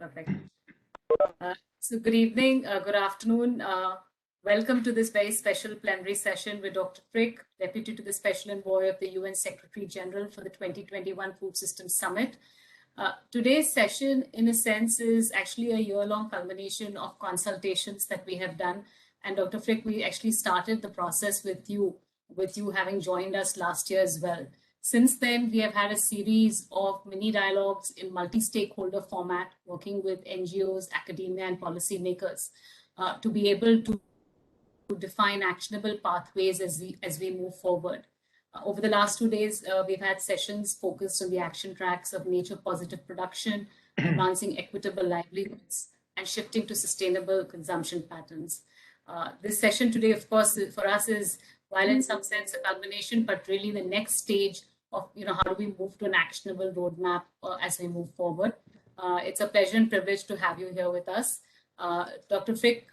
Perfect. So good evening, good afternoon. Welcome to this very special plenary session with Dr. Frick, Deputy to the Special Envoy of the UN Secretary General for the 2021 Food Systems Summit. Today's session, in a sense, is actually a year-long culmination of consultations that we have done. And Dr. Frick, we actually started the process with you having joined us last year as well. Since then, we have had a series of mini dialogues in multi-stakeholder format, working with NGOs, academia, and policymakers to be able to define actionable pathways as we move forward. Over the last 2 days, we've had sessions focused on the action tracks of nature-positive production, advancing equitable livelihoods, and shifting to sustainable consumption patterns. This session today, of course, for us is, while in some sense a culmination, but really the next stage of, how do we move to an actionable roadmap as we move forward. It's a pleasure and privilege to have you here with us. Dr. Frick,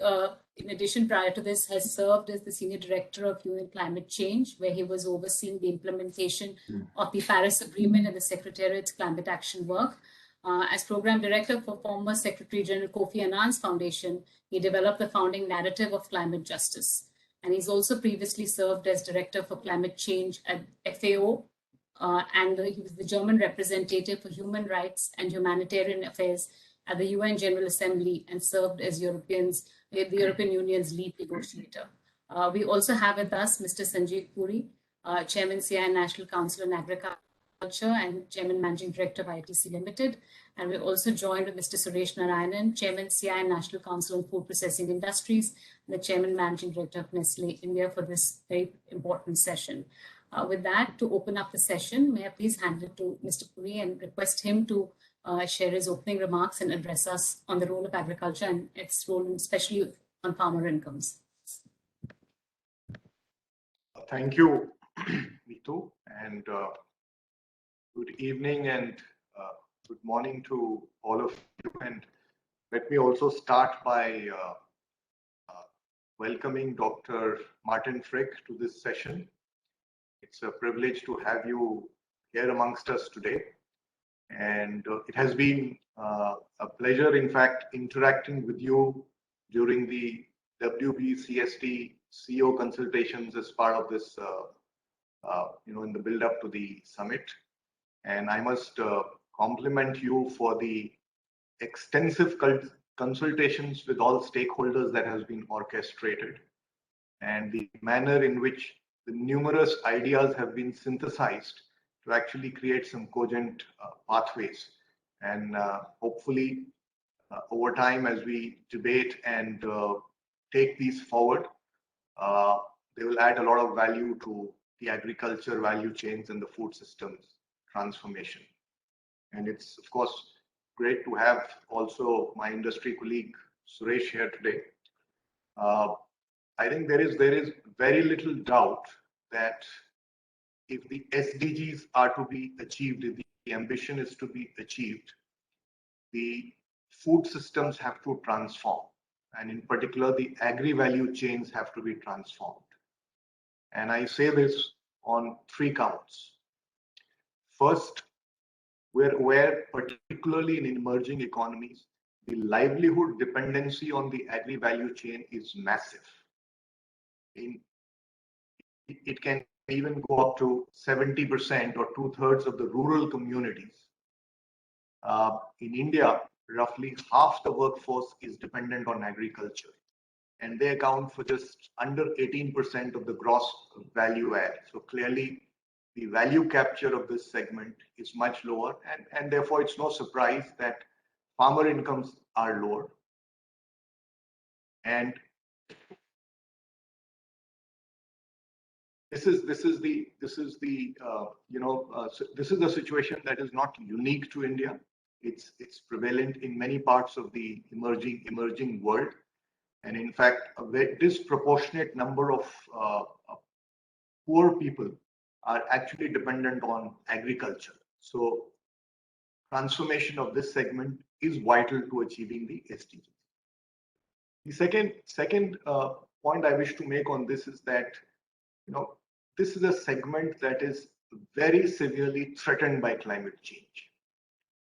in addition, prior to this, has served as the Senior Director of UN Climate Change, where he was overseeing the implementation of the Paris Agreement and the Secretariat's climate action work. As Program Director for former Secretary General Kofi Annan's foundation, he developed the founding narrative of climate justice. And he's also previously served as Director for Climate Change at FAO, and he was the German representative for human rights and humanitarian affairs at the UN General Assembly and served as the European Union's lead negotiator. We also have with us Mr. Sanjeev Puri, Chairman CI National Council on Agriculture and Chairman Managing Director of ITC Limited. And we're also joined with Mr. Suresh Narayanan, Chairman CI National Council on Food Processing Industries, and the Chairman Managing Director of Nestle India for this very important session. With that, to open up the session, may I please hand it to Mr. Puri and request him to share his opening remarks and address us on the role of agriculture and its role, especially on farmer incomes. Thank you, Neetu, and good evening and good morning to all of you. And let me also start by welcoming Dr. Martin Frick to this session. It's a privilege to have you here amongst us today. And it has been a pleasure, in fact, interacting with you during the WBCSD CEO consultations as part of this, in the build-up to the summit. And I must compliment you for the extensive consultations with all stakeholders that has been orchestrated, and the manner in which the numerous ideas have been synthesized to actually create some cogent pathways. And hopefully, over time, as we debate and take these forward, they will add a lot of value to the agriculture value chains and the food systems transformation. And it's, of course, great to have also my industry colleague Suresh here today. I think there is very little doubt that if the SDGs are to be achieved, if the ambition is to be achieved, the food systems have to transform. And in particular, the agri-value chains have to be transformed. And I say this on 3 counts. First, we're aware, particularly in emerging economies, the livelihood dependency on the agri-value chain is massive. It can even go up to 70% or 2/3 of the rural communities. In India, roughly half the workforce is dependent on agriculture, and they account for just under 18% of the gross value add. So clearly, the value capture of this segment is much lower, and therefore it's no surprise that farmer incomes are lower. And this is the situation that is not unique to India. It's prevalent in many parts of the emerging world, and in fact, a very disproportionate number of poor people are actually dependent on agriculture. So transformation of this segment is vital to achieving the SDGs. The second point I wish to make on this is that this is a segment that is very severely threatened by climate change.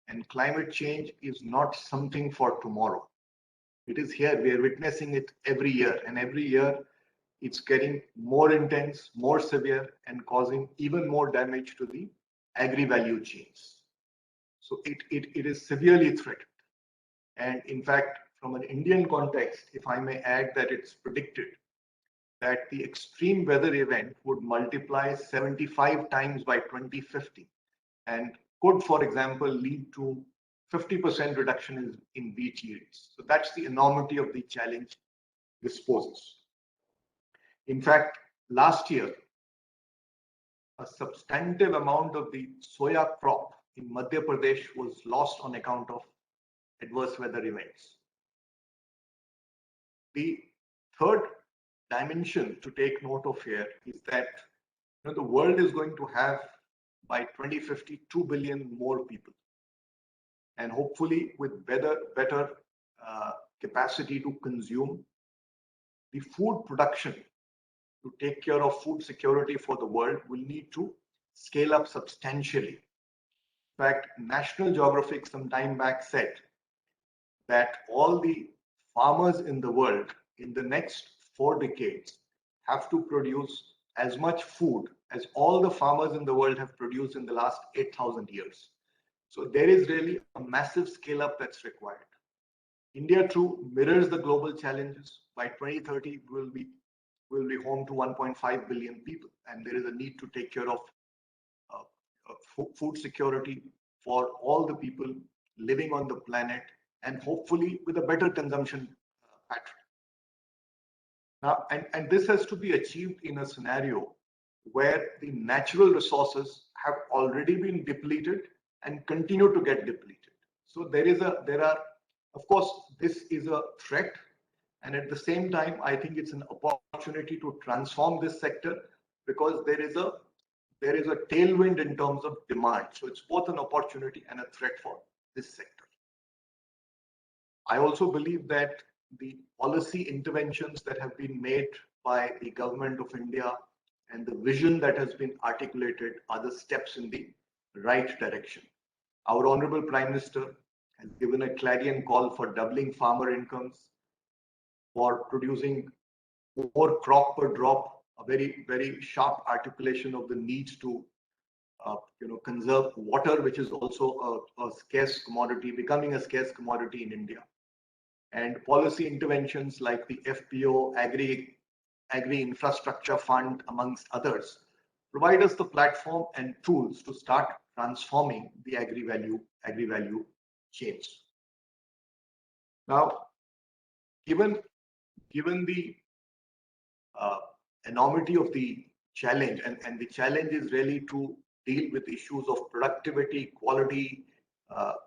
And climate change is not something for tomorrow. It is here. We are witnessing it every year. And every year, it's getting more intense, more severe, and causing even more damage to the agri-value chains. So it is severely threatened. And in fact, from an Indian context, if I may add, that it's predicted that the extreme weather event would multiply 75 times by 2050 and could, for example, lead to 50% reduction in wheat yields. So that's the enormity of the challenge this poses. In fact, last year, a substantive amount of the soya crop in Madhya Pradesh was lost on account of adverse weather events. The third dimension to take note of here is that the world is going to have by 2050 2 billion more people, and hopefully with better capacity to consume, the food production to take care of food security for the world will need to scale up substantially. In fact, National Geographic some time back said that all the farmers in the world in the next 4 decades have to produce as much food as all the farmers in the world have produced in the last 8,000 years. So there is really a massive scale up that's required. India too mirrors the global challenges. By 2030, we'll be home to 1.5 billion people, and there is a need to take care of food security for all the people living on the planet, and hopefully with a better consumption pattern. Now, and this has to be achieved in a scenario where the natural resources have already been depleted and continue to get depleted. So of course, this is a threat. And at the same time, I think it's an opportunity to transform this sector, because there is a tailwind in terms of demand. So it's both an opportunity and a threat for this sector. I also believe that the policy interventions that have been made by the government of India and the vision that has been articulated are the steps in the right direction. Our Honorable Prime Minister has given a clarion call for doubling farmer incomes, for producing more crop per drop, a very, very sharp articulation of the needs to conserve water, which is also a scarce commodity, becoming a scarce commodity in India. And policy interventions like the FPO, Agri Infrastructure Fund, amongst others, provide us the platform and tools to start transforming the agri-value chains. Now, given the enormity of the challenge, and the challenge is really to deal with issues of productivity, quality,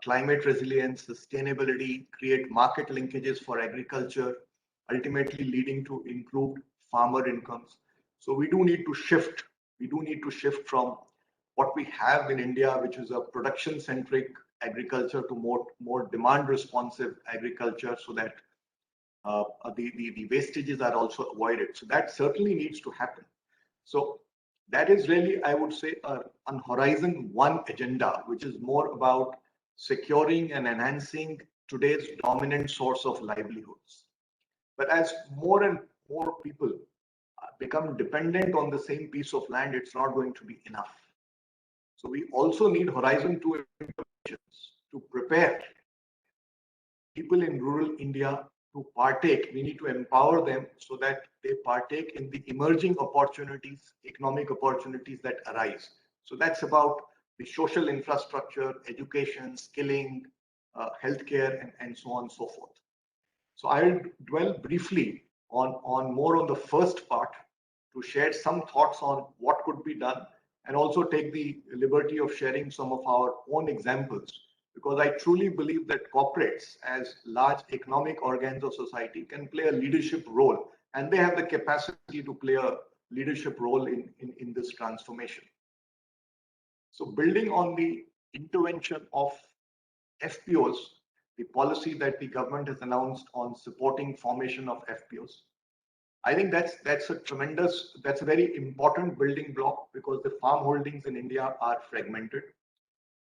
climate resilience, sustainability, create market linkages for agriculture, ultimately leading to improved farmer incomes. So we do need to shift. We do need to shift from what we have in India, which is a production-centric agriculture, to more demand-responsive agriculture, so that the wastages are also avoided. So that certainly needs to happen. So that is really, I would say, an Horizon 1 agenda, which is more about securing and enhancing today's dominant source of livelihoods. But as more and more people become dependent on the same piece of land, it's not going to be enough. So we also need Horizon 2 interventions to prepare people in rural India to partake. We need to empower them so that they partake in the emerging opportunities, economic opportunities that arise. So that's about the social infrastructure, education, skilling, healthcare, and so on and so forth. So I'll dwell briefly on more on the first part to share some thoughts on what could be done, and also take the liberty of sharing some of our own examples, because I truly believe that corporates, as large economic organs of society, can play a leadership role, and they have the capacity to play a leadership role in this transformation. So building on the intervention of FPOs, the policy that the government has announced on supporting formation of FPOs, I think that's a very important building block, because the farm holdings in India are fragmented.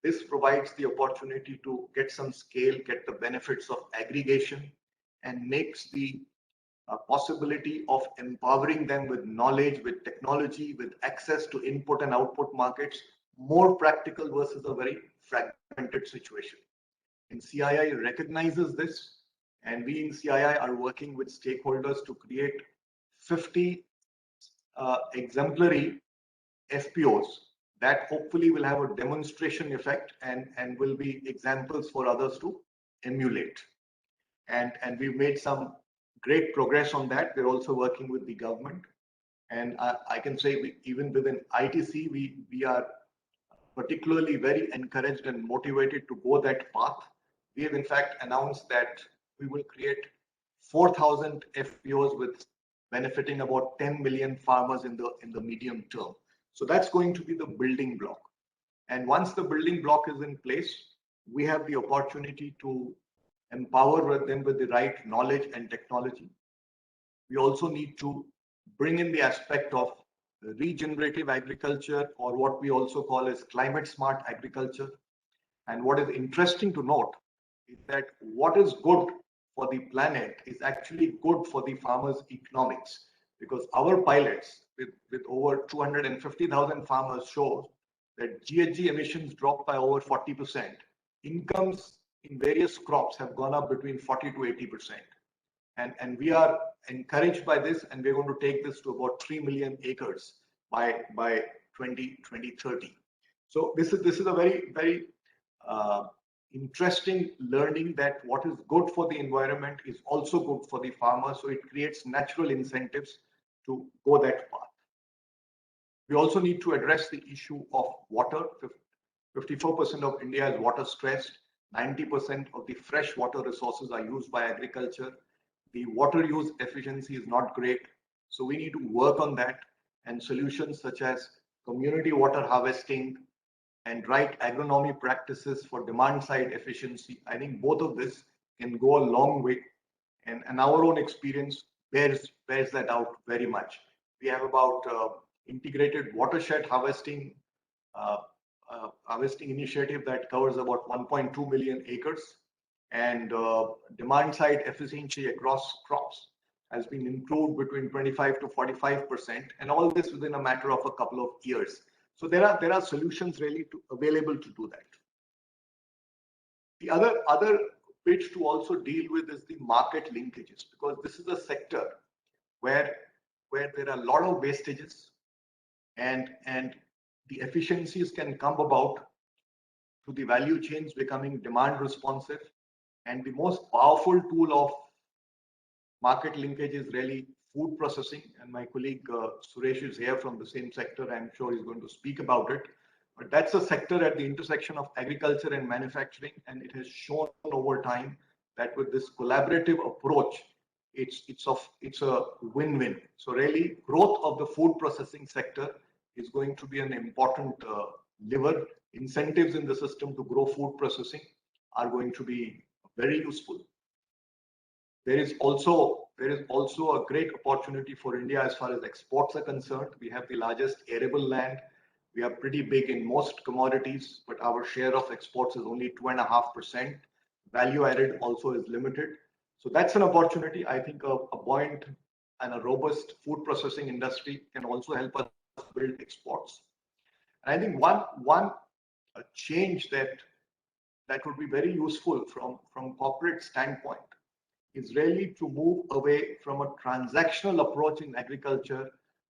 This provides the opportunity to get some scale, get the benefits of aggregation, and makes the possibility of empowering them with knowledge, with technology, with access to input and output markets more practical versus a very fragmented situation. And CII recognizes this, and we in CII are working with stakeholders to create 50 exemplary FPOs that hopefully will have a demonstration effect and will be examples for others to emulate. And we've made some great progress on that. We're also working with the government. And I can say even within ITC, we are particularly very encouraged and motivated to go that path. We have in fact announced that we will create 4,000 FPOs with benefiting about 10 million farmers in the medium term. So that's going to be the building block. And once the building block is in place, we have the opportunity to empower them with the right knowledge and technology. We also need to bring in the aspect of regenerative agriculture, or what we also call as climate smart agriculture. And what is interesting to note is that what is good for the planet is actually good for the farmers' economics, because our pilots with over 250,000 farmers show that GHG emissions dropped by over 40%. Incomes in various crops have gone up between 40 to 80%. And we are encouraged by this, and we're going to take this to about 3 million acres by 2030. So this is a very interesting learning that what is good for the environment is also good for the farmer. So it creates natural incentives to go that path. We also need to address the issue of water. 54% of India is water stressed. 90% of the fresh water resources are used by agriculture. The water use efficiency is not great. So we need to work on that, and solutions such as community water harvesting and right agronomy practices for demand side efficiency. I think both of this can go a long way, and our own experience bears that out very much. We have about integrated watershed harvesting initiative that covers about 1.2 million acres, and demand side efficiency across crops has been improved between 25 to 45%, and all this within a matter of a couple of years. So there are solutions really available to do that. The other bit to also deal with is the market linkages, because this is a sector where there are a lot of wastages, and the efficiencies can come about through the value chains becoming demand responsive. And the most powerful tool of market linkage is really food processing. And my colleague Suresh is here from the same sector. I'm sure he's going to speak about it. But that's a sector at the intersection of agriculture and manufacturing. And it has shown over time that with this collaborative approach, it's a win-win. So really, growth of the food processing sector is going to be an important lever. Incentives in the system to grow food processing are going to be very useful. There is also a great opportunity for India as far as exports are concerned. We have the largest arable land. We are pretty big in most commodities, but our share of exports is only 2.5%. Value added also is limited. So that's an opportunity. I think a buoyant and a robust food processing industry can also help us build exports. And I think one change that would be very useful from corporate standpoint is really to move away from a transactional approach in agriculture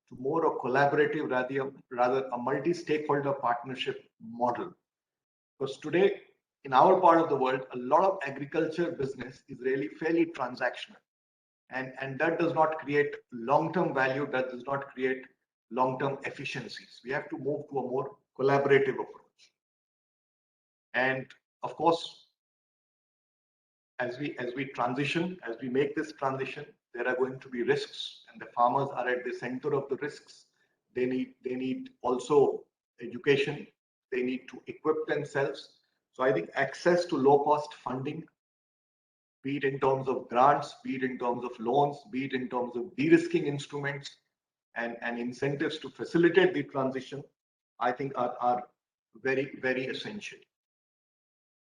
to more a collaborative, rather a multi-stakeholder partnership model. Because today, in our part of the world, a lot of agriculture business is really fairly transactional. And that does not create long-term value, that does not create long-term efficiencies. We have to move to a more collaborative approach. And of course, as we make this transition, there are going to be risks, and the farmers are at the center of the risks. They need also education. They need to equip themselves. So I think access to low-cost funding, be it in terms of grants, be it in terms of loans, be it in terms of de-risking instruments and incentives to facilitate the transition, I think are very, very essential.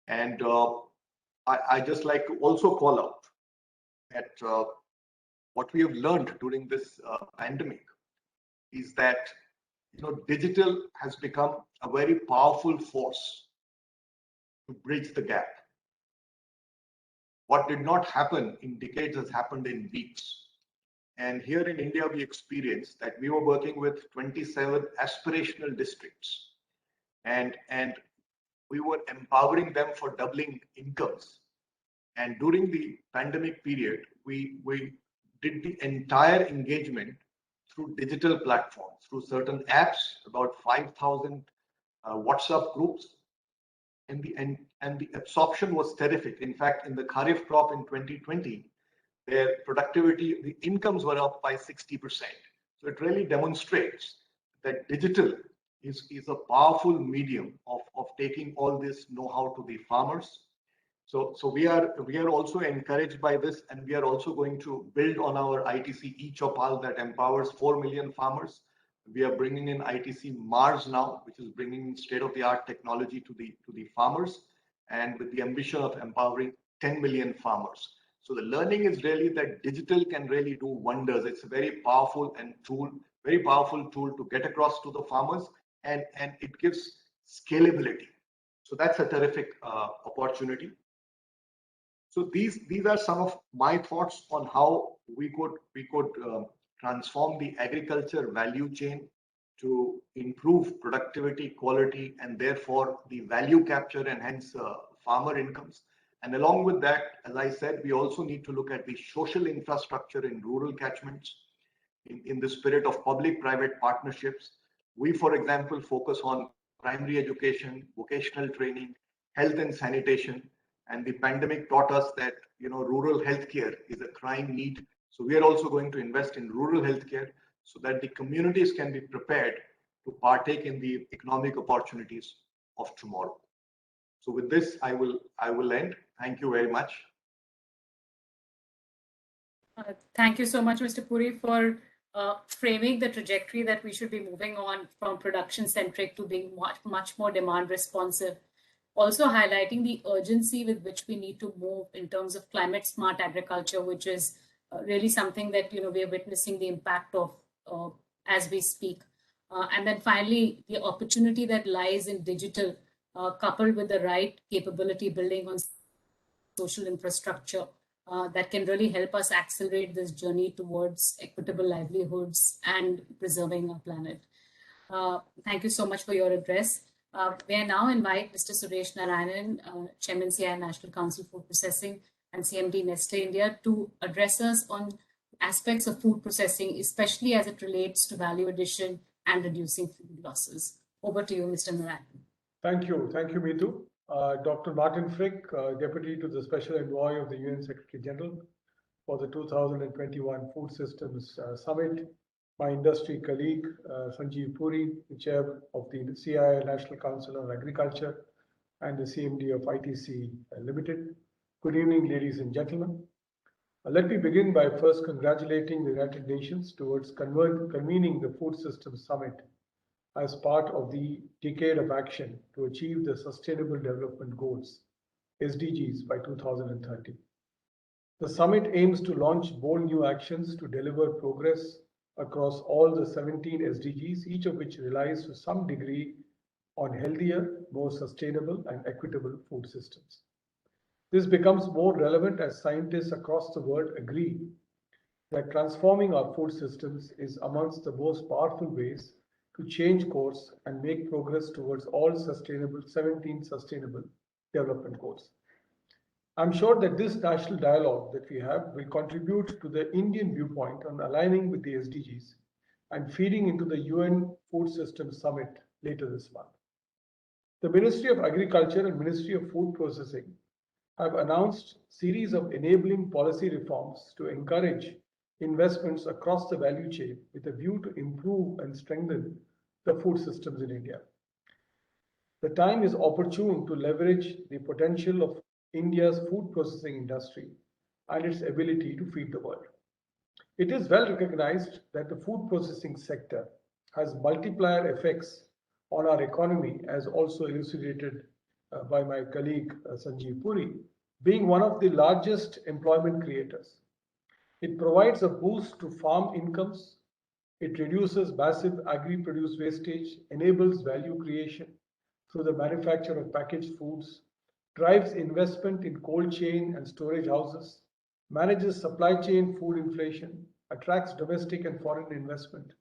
And I just like to also call out that what we have learned during this pandemic is that digital has become a very powerful force to bridge the gap. What did not happen in decades has happened in weeks. And here in India, we experienced that we were working with 27 aspirational districts, and we were empowering them for doubling incomes. And during the pandemic period, we did the entire engagement through digital platforms, through certain apps, about 5,000 WhatsApp groups, and the absorption was terrific. In fact, in the Kharif crop in 2020, their productivity, the incomes were up by 60%. So it really demonstrates that digital is a powerful medium of taking all this know-how to the farmers. So we are also encouraged by this, and we are also going to build on our ITC eChopal that empowers 4 million farmers. We are bringing in ITC Mars now, which is bringing state-of-the-art technology to the farmers, and with the ambition of empowering 10 million farmers. So the learning is really that digital can really do wonders. It's a very powerful tool to get across to the farmers, and it gives scalability. So that's a terrific opportunity. So these are some of my thoughts on how we could transform the agriculture value chain to improve productivity, quality, and therefore the value capture and hence farmer incomes. And along with that, as I said, we also need to look at the social infrastructure in rural catchments in the spirit of public-private partnerships. We, for example, focus on primary education, vocational training, health and sanitation. And the pandemic taught us that rural healthcare is a crying need. So we are also going to invest in rural healthcare so that the communities can be prepared to partake in the economic opportunities of tomorrow. So with this, I will end. Thank you very much. Thank you so much, Mr. Puri, for framing the trajectory that we should be moving on from production-centric to being much more demand-responsive. Also highlighting the urgency with which we need to move in terms of climate-smart agriculture, which is really something that we are witnessing the impact of as we speak. And then finally, the opportunity that lies in digital, coupled with the right capability building on social infrastructure that can really help us accelerate this journey towards equitable livelihoods and preserving our planet. Thank you so much for your address. May I now invite Mr. Suresh Narayanan, Chairman CI National Council for Processing and CMD Nestle India, to address us on aspects of food processing, especially as it relates to value addition and reducing food losses. Over to you, Mr. Narayanan. Thank you, Meetu. Dr. Martin Frick, Deputy to the Special Envoy of the UN Secretary General for the 2021 Food Systems Summit, my industry colleague, Sanjeev Puri, the Chair of the CI National Council on Agriculture and the CMD of ITC Limited. Good evening, ladies and gentlemen. Let me begin by first congratulating the United Nations towards convening the Food Systems Summit as part of the Decade of Action to achieve the Sustainable Development Goals, SDGs, by 2030. The summit aims to launch bold new actions to deliver progress across all the 17 SDGs, each of which relies to some degree on healthier, more sustainable and equitable food systems. This becomes more relevant as scientists across the world agree that transforming our food systems is amongst the most powerful ways to change course and make progress towards all 17 sustainable development goals. I'm sure that this national dialogue that we have will contribute to the Indian viewpoint on aligning with the SDGs and feeding into the UN Food Systems Summit later this month. The Ministry of Agriculture and Ministry of Food Processing have announced a series of enabling policy reforms to encourage investments across the value chain with a view to improve and strengthen the food systems in India. The time is opportune to leverage the potential of India's food processing industry and its ability to feed the world. It is well recognized that the food processing sector has multiplier effects on our economy, as also elucidated by my colleague Sanjeev Puri, being one of the largest employment creators. It provides a boost to farm incomes. It reduces massive agri-produce wastage, enables value creation through the manufacture of packaged foods, drives investment in cold chain and storage houses, manages supply chain food inflation, attracts domestic and foreign investment,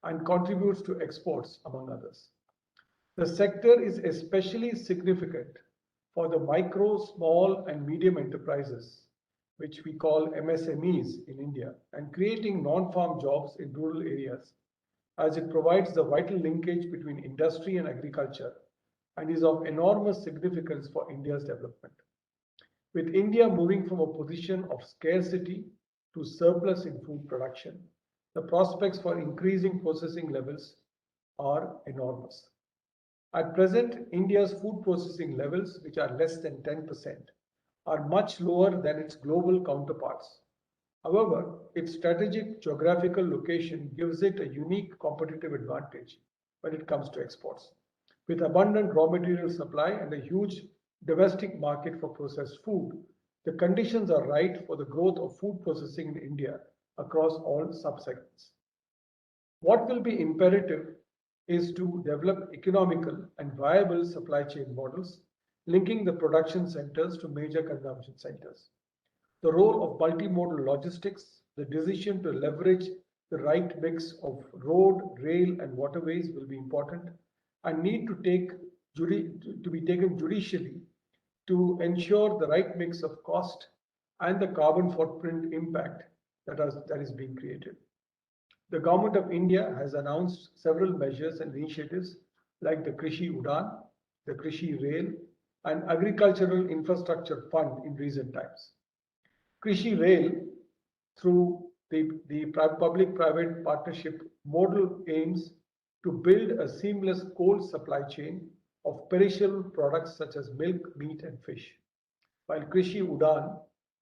and contributes to exports, among others. The sector is especially significant for the micro, small, and medium enterprises, which we call MSMEs in India, and creating non-farm jobs in rural areas, as it provides the vital linkage between industry and agriculture and is of enormous significance for India's development. With India moving from a position of scarcity to surplus in food production, the prospects for increasing processing levels are enormous. At present, India's food processing levels, which are less than 10%, are much lower than its global counterparts. However, its strategic geographical location gives it a unique competitive advantage when it comes to exports. With abundant raw material supply and a huge domestic market for processed food, the conditions are right for the growth of food processing in India across all subsegments. What will be imperative is to develop economical and viable supply chain models linking the production centers to major consumption centers. The role of multimodal logistics, the decision to leverage the right mix of road, rail, and waterways will be important and need to be taken judicially to ensure the right mix of cost and the carbon footprint impact that is being created. The Government of India has announced several measures and initiatives like the Krishi Udan, the Krishi Rail, and Agricultural Infrastructure Fund in recent times. Krishi Rail, through the public-private partnership model, aims to build a seamless cold supply chain of perishable products such as milk, meat, and fish, while Krishi Udan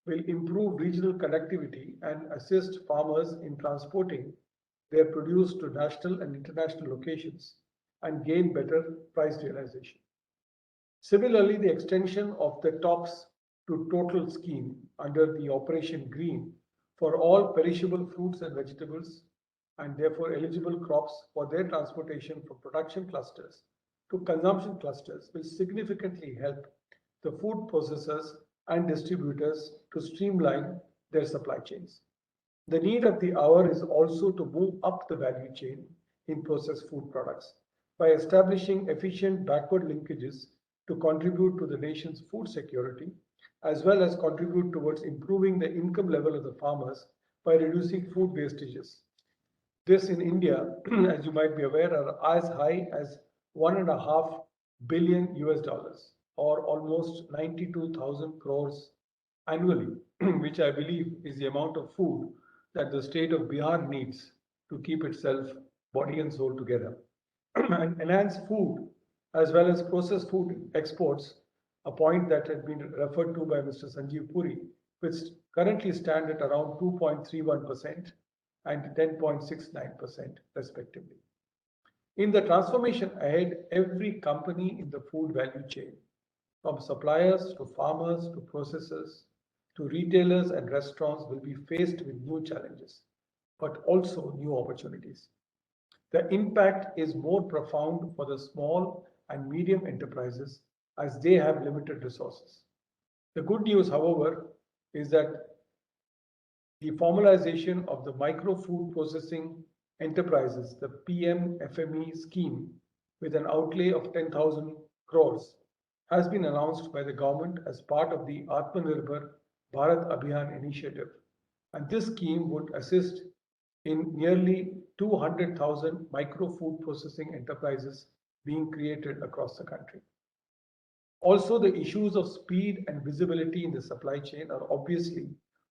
will improve regional connectivity and assist farmers in transporting their produce to national and international locations and gain better price realization. Similarly, the extension of the TOPS to Total scheme under the Operation Green for all perishable fruits and vegetables and therefore eligible crops for their transportation from production clusters to consumption clusters will significantly help the food processors and distributors to streamline their supply chains. The need of the hour is also to move up the value chain in processed food products by establishing efficient backward linkages to contribute to the nation's food security, as well as contribute towards improving the income level of the farmers by reducing food wastages. This in India, as you might be aware, are as high as $1.5 billion US dollars, or almost 92,000 crores annually, which I believe is the amount of food that the state of Bihar needs to keep itself body and soul together. And enhance food as well as processed food exports, a point that had been referred to by Mr. Sanjeev Puri, which currently stand at around 2.31% and 10.69% respectively. In the transformation ahead, every company in the food value chain, from suppliers to farmers to processors to retailers and restaurants, will be faced with new challenges, but also new opportunities. The impact is more profound for the small and medium enterprises as they have limited resources. The good news, however, is that the formalization of the micro food processing enterprises, the PM-FME scheme, with an outlay of 10,000 crores, has been announced by the government as part of the Atmanirbhar Bharat Abhiyan initiative. And this scheme would assist in nearly 200,000 micro food processing enterprises being created across the country. Also, the issues of speed and visibility in the supply chain are obviously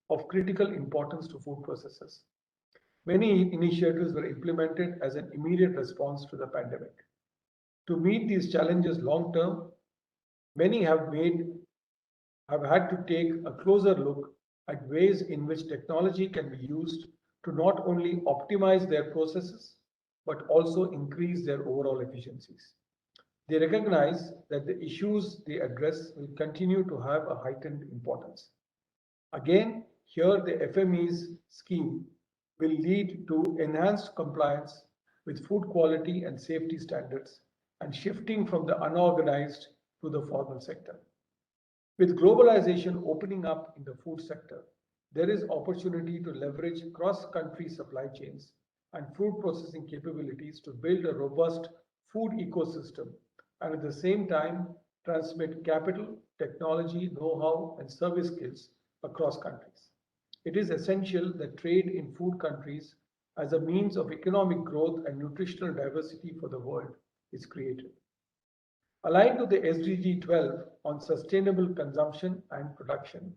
of critical importance to food processors. Many initiatives were implemented as an immediate response to the pandemic. To meet these challenges long term, many have had to take a closer look at ways in which technology can be used to not only optimize their processes, but also increase their overall efficiencies. They recognize that the issues they address will continue to have a heightened importance. Again, here the FME's scheme will lead to enhanced compliance with food quality and safety standards and shifting from the unorganized to the formal sector. With globalization opening up in the food sector, there is opportunity to leverage cross-country supply chains and food processing capabilities to build a robust food ecosystem and at the same time transmit capital, technology, know-how, and service skills across countries. It is essential that trade in food countries as a means of economic growth and nutritional diversity for the world is created. Aligned to the SDG 12 on sustainable consumption and production,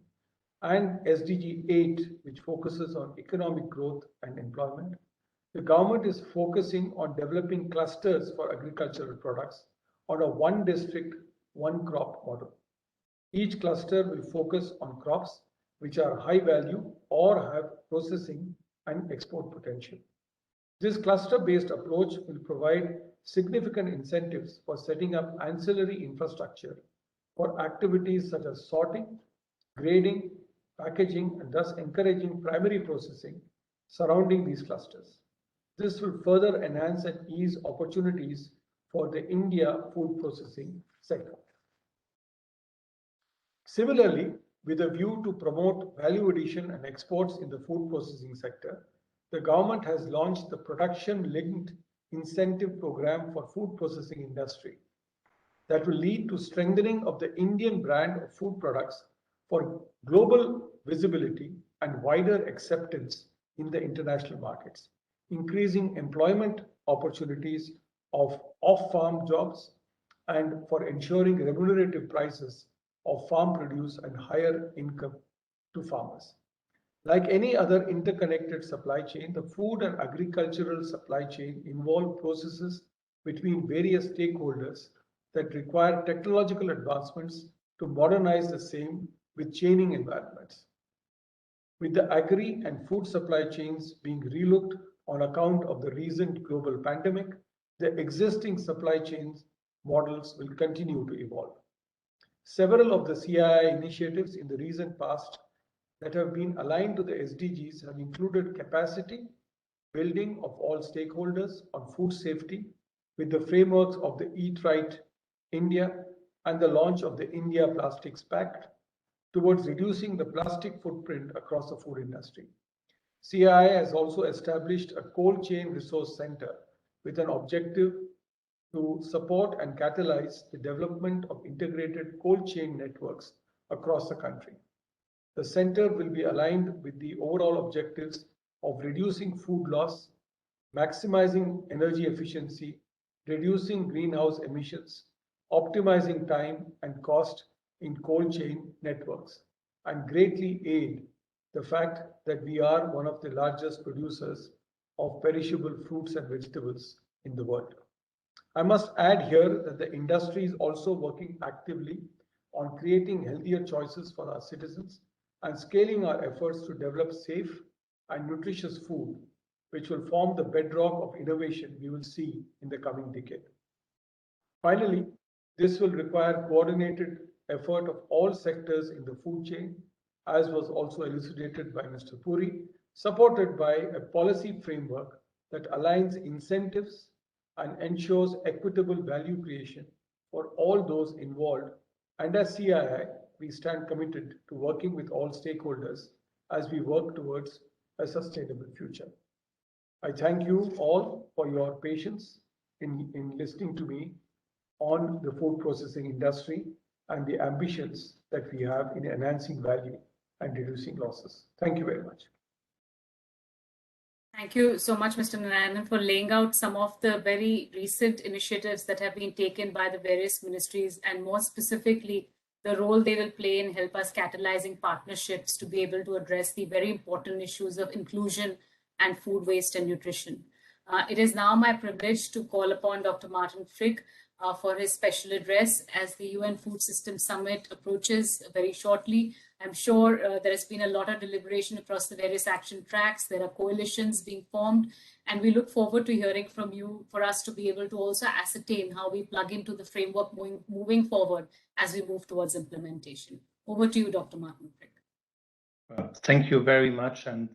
and SDG 8, which focuses on economic growth and employment, the government is focusing on developing clusters for agricultural products on a one district, one crop model. Each cluster will focus on crops which are high value or have processing and export potential. This cluster-based approach will provide significant incentives for setting up ancillary infrastructure for activities such as sorting, grading, packaging, and thus encouraging primary processing surrounding these clusters. This will further enhance and ease opportunities for the India food processing sector. Similarly, with a view to promote value addition and exports in the food processing sector, the government has launched the Production-Linked Incentive Program for Food Processing Industry that will lead to strengthening of the Indian brand of food products for global visibility and wider acceptance in the international markets, increasing employment opportunities of off-farm jobs and for ensuring remunerative prices of farm produce and higher income to farmers. Like any other interconnected supply chain, the food and agricultural supply chain involve processes between various stakeholders that require technological advancements to modernize the same with chaining environments. With the agri and food supply chains being relooked on account of the recent global pandemic, the existing supply chains models will continue to evolve. Several of the CII initiatives in the recent past that have been aligned to the SDGs have included capacity building of all stakeholders on food safety with the frameworks of the Eat Right India and the launch of the India Plastics Pact towards reducing the plastic footprint across the food industry. CII has also established a cold chain resource center with an objective to support and catalyze the development of integrated cold chain networks across the country. The center will be aligned with the overall objectives of reducing food loss, maximizing energy efficiency, reducing greenhouse emissions, optimizing time and cost in cold chain networks, and greatly aid the fact that we are one of the largest producers of perishable fruits and vegetables in the world. I must add here that the industry is also working actively on creating healthier choices for our citizens and scaling our efforts to develop safe and nutritious food, which will form the bedrock of innovation we will see in the coming decade. Finally, this will require coordinated effort of all sectors in the food chain, as was also elucidated by Mr. Puri, supported by a policy framework that aligns incentives and ensures equitable value creation for all those involved. And as CII, we stand committed to working with all stakeholders as we work towards a sustainable future. I thank you all for your patience in listening to me on the food processing industry and the ambitions that we have in enhancing value and reducing losses. Thank you very much. Thank you so much, Mr. Narayanan, for laying out some of the very recent initiatives that have been taken by the various ministries, and more specifically, the role they will play in help us catalyzing partnerships to be able to address the very important issues of inclusion and food waste and nutrition. It is now my privilege to call upon Dr. Martin Frick for his special address as the UN Food System Summit approaches very shortly. I'm sure there has been a lot of deliberation across the various action tracks. There are coalitions being formed, and we look forward to hearing from you for us to be able to also ascertain how we plug into the framework moving forward as we move towards implementation. Over to you, Dr. Martin Frick. Thank you very much, and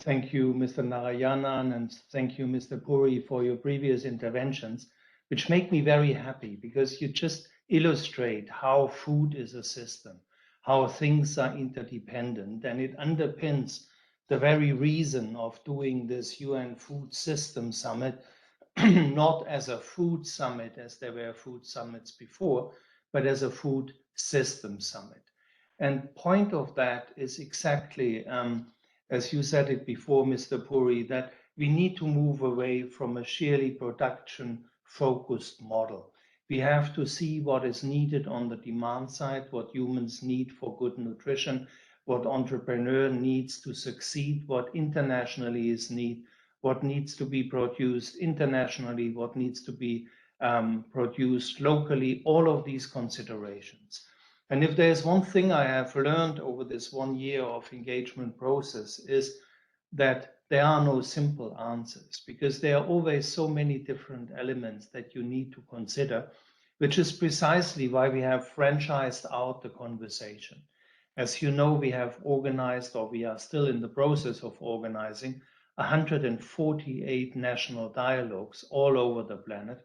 thank you, Mr. Narayanan, and thank you, Mr. Puri, for your previous interventions, which make me very happy because you just illustrate how food is a system, how things are interdependent, and it underpins the very reason of doing this UN Food System Summit, not as a food summit as there were food summits before, but as a food system summit. And point of that is exactly, as you said it before, Mr. Puri, that we need to move away from a sheerly production-focused model. We have to see what is needed on the demand side, what humans need for good nutrition, what entrepreneur needs to succeed, what internationally is needed, what needs to be produced internationally, what needs to be produced locally, all of these considerations. And if there's one thing I have learned over this 1 year of engagement process is that there are no simple answers, because there are always so many different elements that you need to consider, which is precisely why we have franchised out the conversation. As you know, we have organized, or we are still in the process of organizing, 148 national dialogues all over the planet,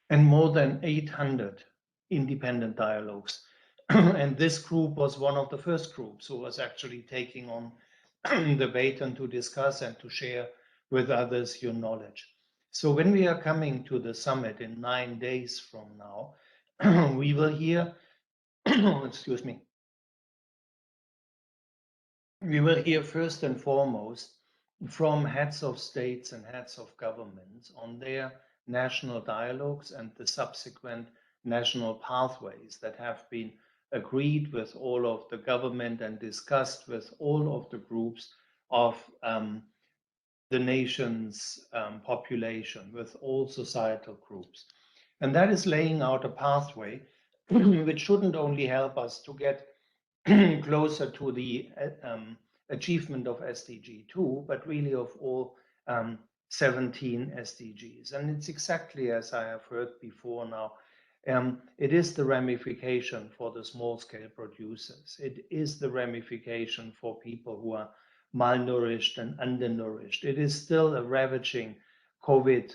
and more than 800 independent dialogues. And this group was one of the first groups who was actually taking on the baton to discuss and to share with others your knowledge. So when we are coming to the summit in 9 days from now, we will hear, excuse me, we will hear first and foremost from heads of states and heads of governments on their national dialogues and the subsequent national pathways that have been agreed with all of the government and discussed with all of the groups of the nation's population, with all societal groups. And that is laying out a pathway which shouldn't only help us to get closer to the achievement of SDG 2, but really of all 17 SDGs. And it's exactly as I have heard before now. It is the ramification for the small-scale producers. It is the ramification for people who are malnourished and undernourished. It is still a ravaging COVID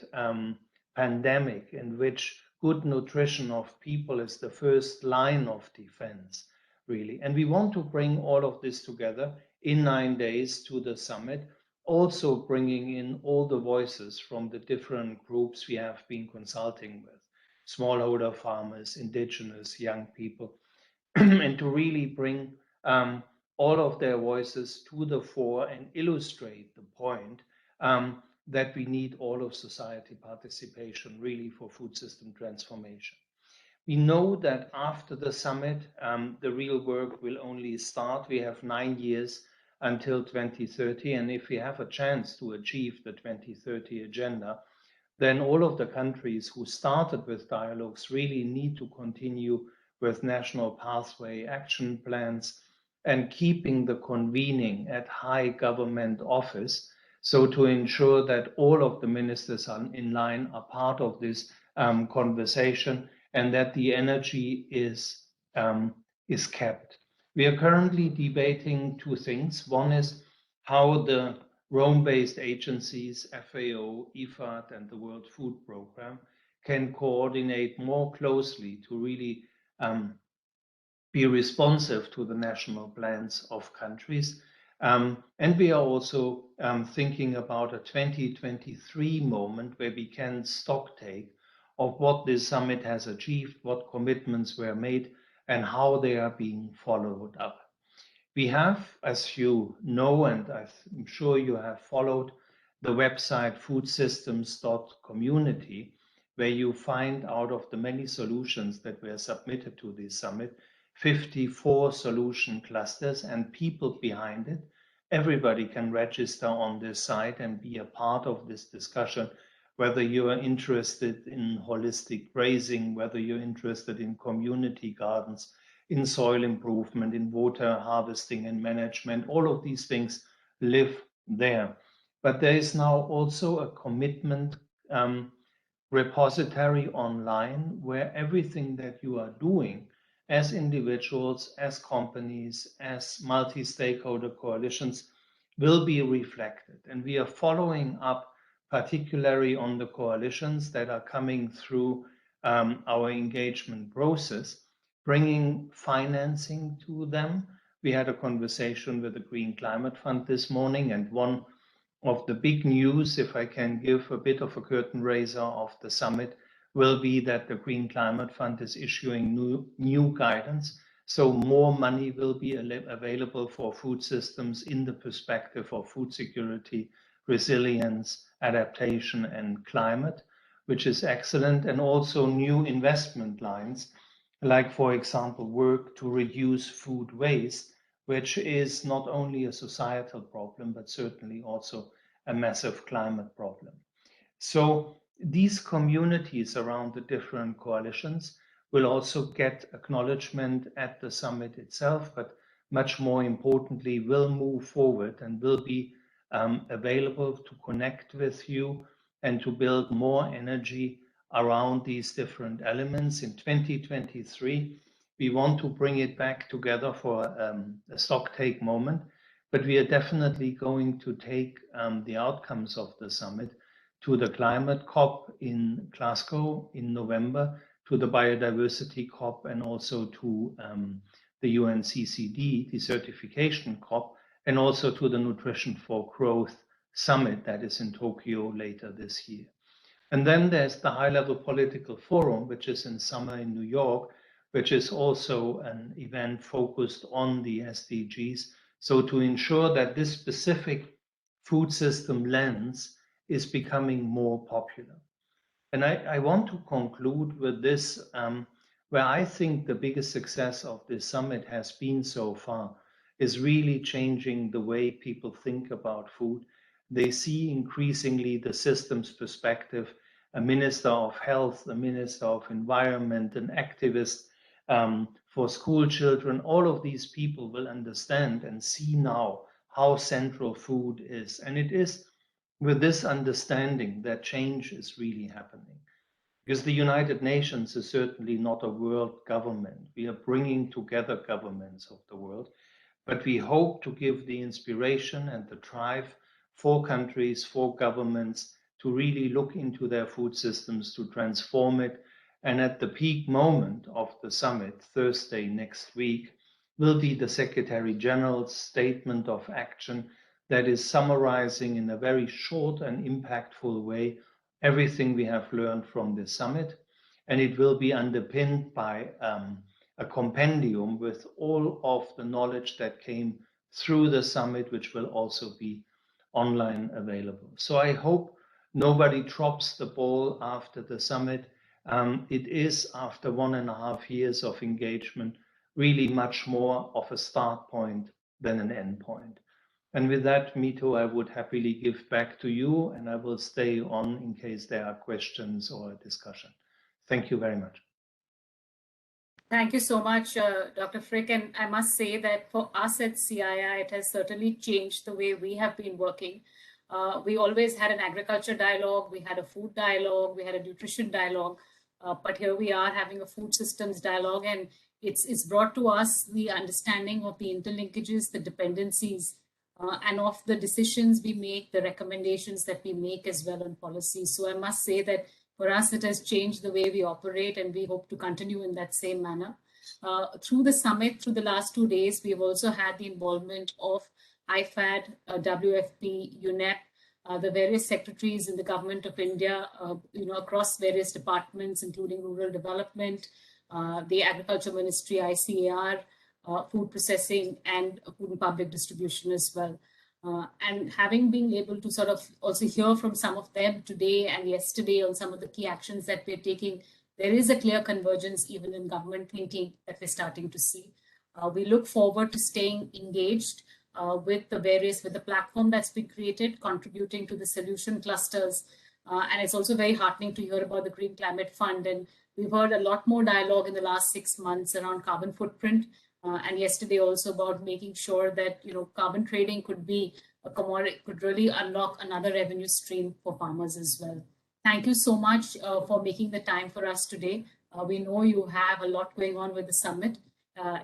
pandemic in which good nutrition of people is the first line of defense, really. And we want to bring all of this together in 9 days to the summit, also bringing in all the voices from the different groups we have been consulting with, smallholder farmers, indigenous, young people, and to really bring all of their voices to the fore and illustrate the point that we need all of society participation really for food system transformation. We know that after the summit, the real work will only start. We have 9 years until 2030, and if we have a chance to achieve the 2030 agenda, then all of the countries who started with dialogues really need to continue with national pathway action plans and keeping the convening at high government office, so to ensure that all of the ministers are in line, are part of this conversation, and that the energy is kept. We are currently debating 2 things. One is how the Rome-based agencies, FAO, IFAD, and the World Food Programme can coordinate more closely to really be responsive to the national plans of countries. And we are also thinking about a 2023 moment where we can stock take of what this summit has achieved, what commitments were made, and how they are being followed up. We have, as you know, and I'm sure you have followed, the website foodsystems.community, where you find out of the many solutions that were submitted to this summit, 54 solution clusters and people behind it. Everybody can register on this site and be a part of this discussion, whether you are interested in holistic grazing, whether you're interested in community gardens, in soil improvement, in water harvesting and management. All of these things live there. But there is now also a commitment repository online where everything that you are doing as individuals, as companies, as multi-stakeholder coalitions will be reflected. And we are following up particularly on the coalitions that are coming through our engagement process, bringing financing to them. We had a conversation with the Green Climate Fund this morning, and one of the big news, if I can give a bit of a curtain raiser of the summit, will be that the Green Climate Fund is issuing new guidance. So more money will be available for food systems in the perspective of food security, resilience, adaptation, and climate, which is excellent. And also new investment lines, like, for example, work to reduce food waste, which is not only a societal problem, but certainly also a massive climate problem. So these communities around the different coalitions will also get acknowledgement at the summit itself, but much more importantly, will move forward and will be available to connect with you and to build more energy around these different elements. In 2023, we want to bring it back together for a stock take moment, but we are definitely going to take the outcomes of the summit to the climate COP in Glasgow in November, to the biodiversity COP, and also to the UNCCD, the certification COP, and also to the Nutrition for Growth Summit that is in Tokyo later this year. And then there's the high-level political forum, which is in summer in New York, which is also an event focused on the SDGs. So to ensure that this specific food system lens is becoming more popular. And I want to conclude with this, where I think the biggest success of this summit has been so far is really changing the way people think about food. They see increasingly the systems perspective. A minister of health, a minister of environment, an activist for school children, all of these people will understand and see now how central food is. And it is with this understanding that change is really happening. Because the United Nations is certainly not a world government. We are bringing together governments of the world, but we hope to give the inspiration and the drive for countries, for governments to really look into their food systems, to transform it. And at the peak moment of the summit, Thursday next week, will be the Secretary General's statement of action that is summarizing in a very short and impactful way everything we have learned from this summit. And it will be underpinned by a compendium with all of the knowledge that came through the summit, which will also be online available. So I hope nobody drops the ball after the summit. It is, after 1.5 years of engagement, really much more of a start point than an end point. And with that, Mito, I would happily give back to you, and I will stay on in case there are questions or discussion. Thank you very much. Thank you so much, Dr. Frick. And I must say that for us at CII, it has certainly changed the way we have been working. We always had an agriculture dialogue, we had a food dialogue, we had a nutrition dialogue, but here we are having a food systems dialogue, and it's brought to us the understanding of the interlinkages, the dependencies, and of the decisions we make, the recommendations that we make as well on policies. So I must say that for us, it has changed the way we operate, and we hope to continue in that same manner. Through the summit, through the last 2 days, we've also had the involvement of IFAD, WFP, UNEP, the various secretaries in the government of India, across various departments, including rural development, the Agriculture Ministry, ICAR, food processing, and food and public distribution as well. And having been able to sort of also hear from some of them today and yesterday on some of the key actions that we're taking, there is a clear convergence even in government thinking that we're starting to see. We look forward to staying engaged with the platform that's been created, contributing to the solution clusters. And it's also very heartening to hear about the Green Climate Fund and We've heard a lot more dialogue in the last 6 months around carbon footprint, and yesterday also about making sure that carbon trading could be a commodity, could really unlock another revenue stream for farmers as well. Thank you so much for making the time for us today. We know you have a lot going on with the summit.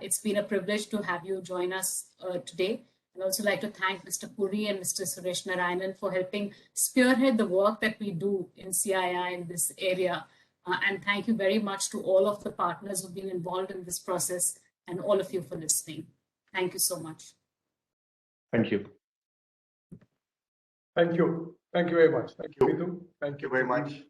It's been a privilege to have you join us today. I'd also like to thank Mr. Puri and Mr. Suresh Narayanan for helping spearhead the work that we do in CII in this area. And thank you very much to all of the partners who've been involved in this process and all of you for listening. Thank you so much. Thank you. Thank you. Thank you very much. Thank you, Ritu. Thank you very much.